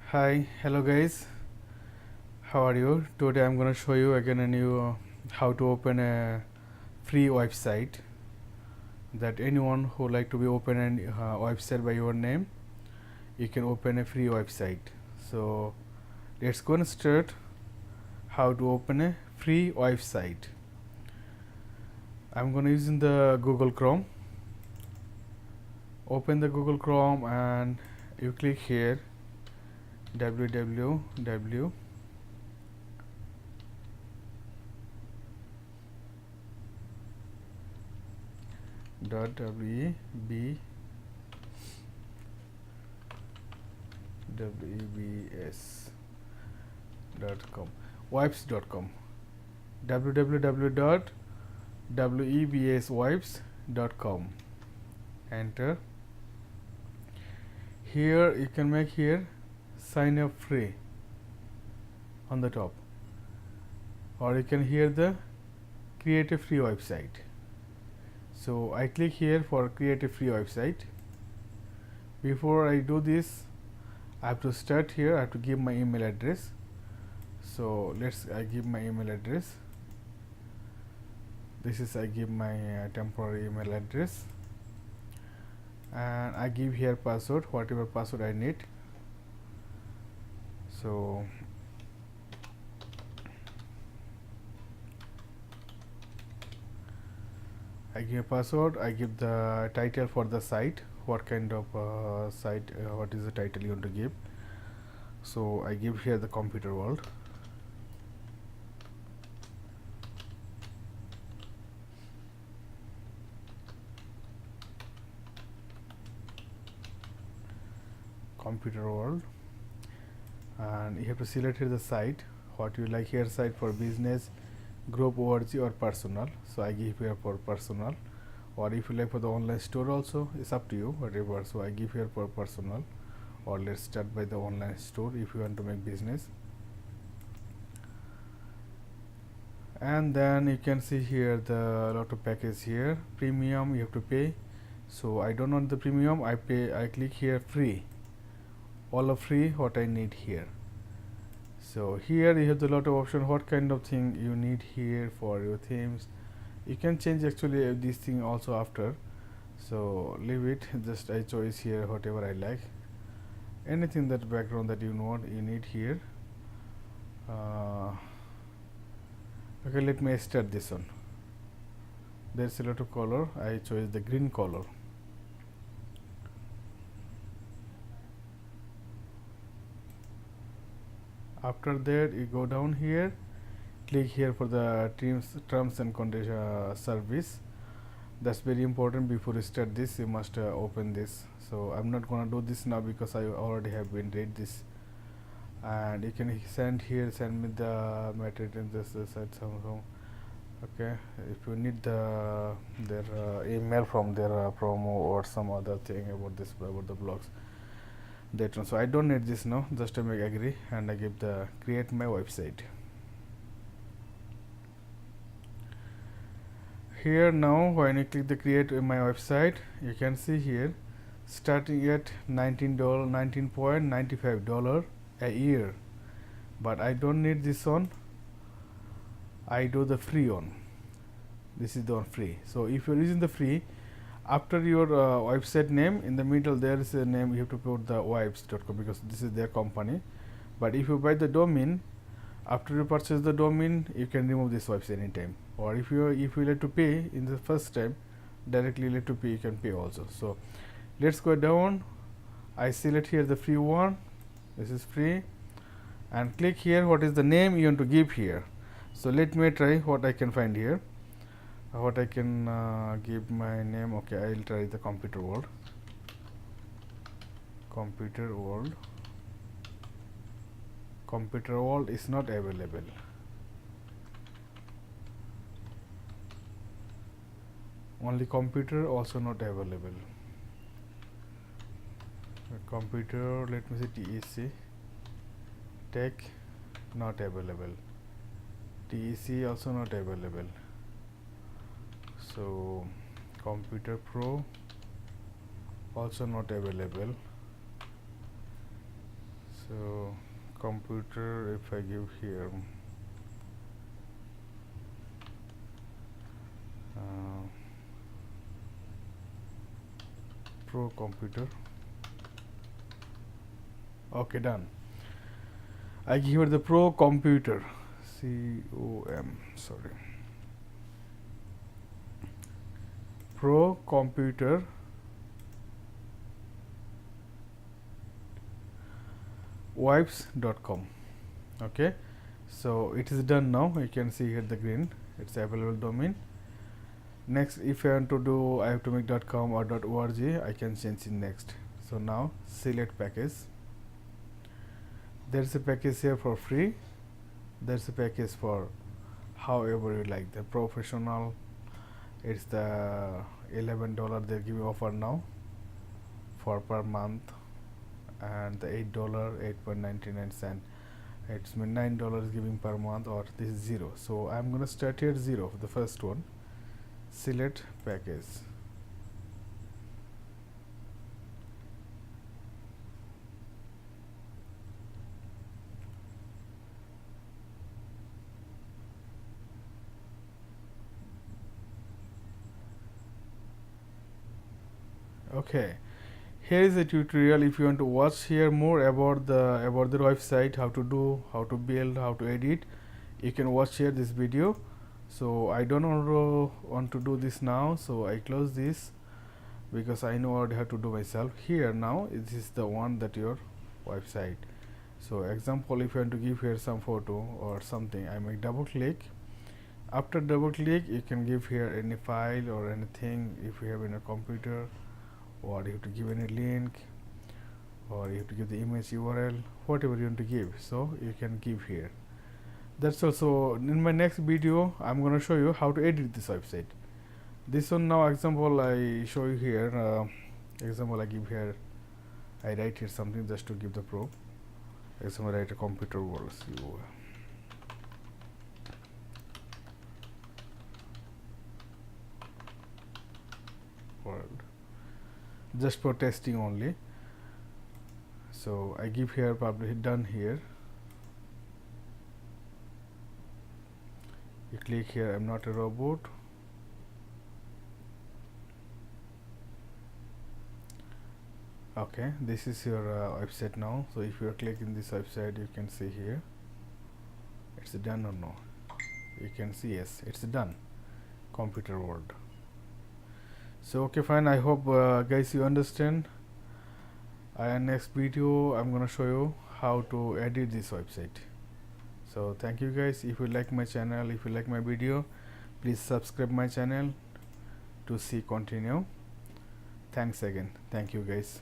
Hi, hello guys. How are you? Today I'm gonna show you again a new how to open a free website that anyone who like to be open a website by your name, you can open a free website. So let's go and start how to open a free website. I'm gonna using the Google Chrome. Open the Google Chrome and you click here www dot webs.com wipes.com www.webswipes.com. Enter. Here you can make here sign up free on the top, or you can hear the create a free website. So I click here for create a free website. Before I do this, I have to start here. I have to give my email address. So I give my email address. This is I give my temporary email address, and I give here password, whatever password I need. So I give a password. I give the title for the site, what kind of site, what is the title you want to give. So I give here the computer world. Computer world, and you have to select here the site, what you like here, site for business, group, org, or personal. So I give here for personal, or if you like for the online store also, it's up to you, whatever. So I give here for personal, or let's start by the online store if you want to make business. And then you can see here the lot of package here. Premium you have to pay, so I don't want the premium. I click here free, all of free what I need here. So here you have the lot of option, what kind of thing you need here for your themes. You can change actually this thing also after, so leave it. Just I choose here whatever I like, anything that background that you need here. Okay, let me start this one. There's a lot of color. I chose the green color. After that, you go down here, click here for the terms and conditions service. That's very important. Before you start this, you must open this. So I'm not gonna do this now because I already have been read this. And you can send me the material in this site some. Okay, if you need their email from their promo or some other thing about the blogs, that one. So I don't need this now. Just to make agree, and I give the create my website. Here now, when you click the create my website, you can see here starting at $19.95 a year. But I don't need this one. I do the free one. This is the one free. So if you're using the free, after your website name, in the middle there is a name, you have to put the wipes.com because this is their company. But if you buy the domain, after you purchase the domain, you can remove this wipes anytime. Or if you like to pay in the first time, directly like to pay, you can pay also. So let's go down. I select here the free one. This is free, and click here what is the name you want to give here. So let me try what I can find here. What I can give my name. Okay, I'll try the computer world. Computer world. Computer world is not available. Only computer also not available. Computer, let me see, TEC tech not available. TEC also not available. So computer pro also not available. So computer, if I give here uh, pro computer. Okay, done. I give her the pro computer, COM, sorry, pro computer wipes.com. Okay, so it is done now. You can see here the green, it's available domain. Next, if I want to do ihavetoMake.com or .org, I can change it next. So now select package. There's a package here for free, there's a package for however you like. The professional, it's the $11 they're giving offer now for per month, and the $8 8.99 it's mean $9 giving per month, or this is 0. So I'm gonna start here 0 for the first one. Select package. Okay, here is a tutorial. If you want to watch here more about the website, how to do, how to build, how to edit, you can watch here this video. So I don't want to do this now, so I close this because I know what I have to do myself. Here now this is the one that your website. So example, if you want to give here some photo or something, I make double click. After double click, you can give here any file or anything if you have in a computer, or you have to give any link, or you have to give the image URL, whatever you want to give, so you can give here. That's also in my next video. I'm gonna show you how to edit this website. This one now example I show you here. Example I give here, I write here something just to give the proof. Example, write a computer world, just for testing only. So I give here publish done here. You click here, I'm not a robot. Okay, this is your website now. So if you are clicking this website, you can see here it's done or no. You can see yes, it's done. Computer world. So okay, fine. I hope guys you understand. Next video I'm gonna show you how to edit this website. So thank you guys. If you like my channel, if you like my video, please subscribe my channel to see continue. Thanks again. Thank you guys.